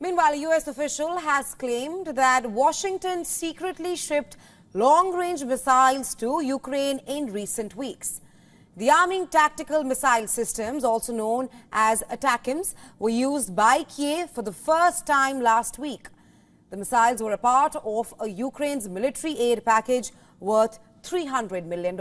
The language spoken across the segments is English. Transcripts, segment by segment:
Meanwhile, a U.S. official has claimed that Washington secretly shipped long-range missiles to Ukraine in recent weeks. The arming tactical missile systems, also known as ATACMS, were used by Kyiv for the first time last week. The missiles were a part of Ukraine's military aid package worth $300 million.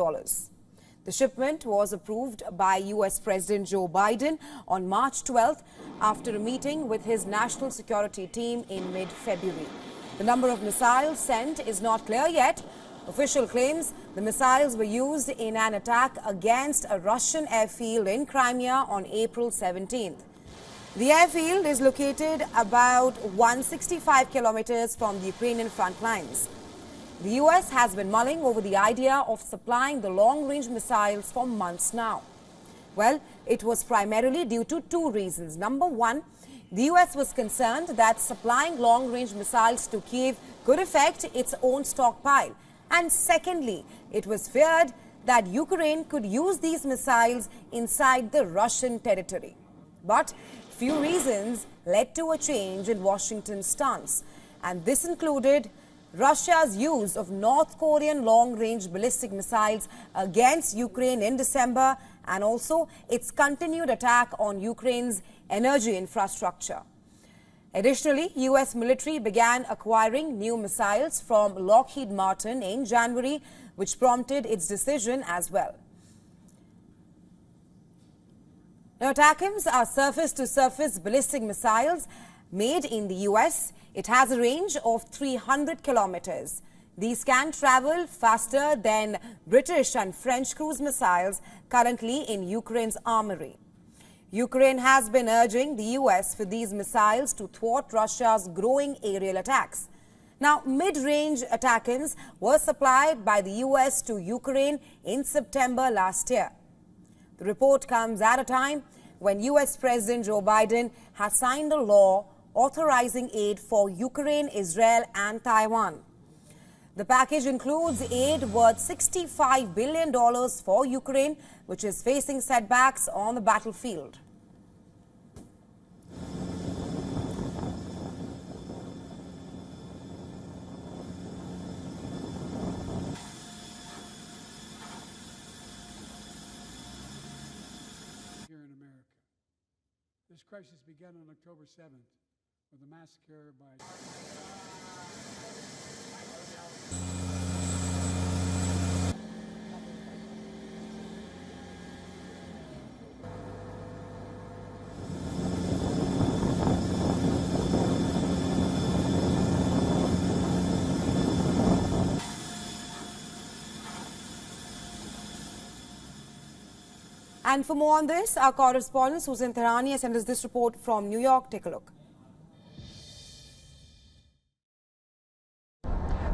The shipment was approved by U.S. President Joe Biden on March 12th after a meeting with his national security team in mid-February. The number of missiles sent is not clear yet. Official claims the missiles were used in an attack against a Russian airfield in Crimea on April 17th. The airfield is located about 165 kilometers from the Ukrainian front lines. The U.S. has been mulling over the idea of supplying the long-range missiles for months now. Well, it was primarily due to two reasons. Number one, the U.S. was concerned that supplying long-range missiles to Kyiv could affect its own stockpile. And secondly, it was feared that Ukraine could use these missiles inside the Russian territory. But few reasons led to a change in Washington's stance, and this included Russia's use of North Korean long-range ballistic missiles against Ukraine in December, and also its continued attack on Ukraine's energy infrastructure. Additionally, U.S. military began acquiring new missiles from Lockheed Martin in January, which prompted its decision as well. Now, ATACMS are surface-to-surface ballistic missiles made in the U.S. It has a range of 300 kilometers. These can travel faster than British and French cruise missiles currently in Ukraine's armory. Ukraine has been urging the U.S. for these missiles to thwart Russia's growing aerial attacks. Now, mid-range ATACMS were supplied by the U.S. to Ukraine in September last year. The report comes at a time when U.S. President Joe Biden has signed a law authorizing aid for Ukraine, Israel and Taiwan. The package includes aid worth $65 billion for Ukraine, which is facing setbacks on the battlefield. Here in America. This crisis began on October 7th with a massacre by... And for more on this, our correspondent Susan Tehrani has sent us this report from New York. Take a look.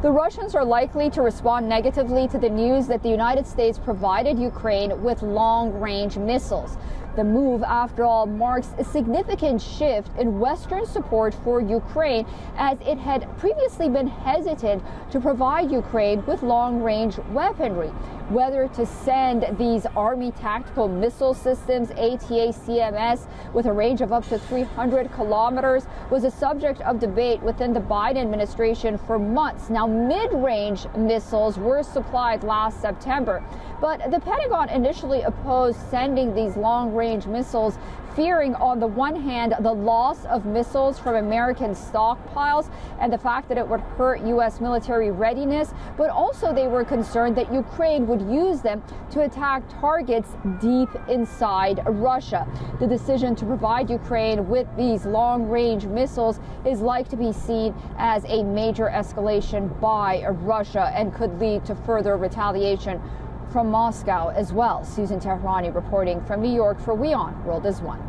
The Russians are likely to respond negatively to the news that the United States provided Ukraine with long-range missiles. The move, after all, marks a significant shift in Western support for Ukraine, as it had previously been hesitant to provide Ukraine with long-range weaponry. Whether to send these Army tactical missile systems, ATACMS, with a range of up to 300 kilometers was a subject of debate within the Biden administration for months. Now, mid-range missiles were supplied last September, but the Pentagon initially opposed sending these long-range missiles, fearing on the one hand the loss of missiles from American stockpiles and the fact that it would hurt U.S. military readiness, but also they were concerned that Ukraine would use them to attack targets deep inside Russia. The decision to provide Ukraine with these long-range missiles is likely to be seen as a major escalation by Russia and could lead to further retaliation from Moscow as well. Susan Tehrani reporting from New York for WION World is One.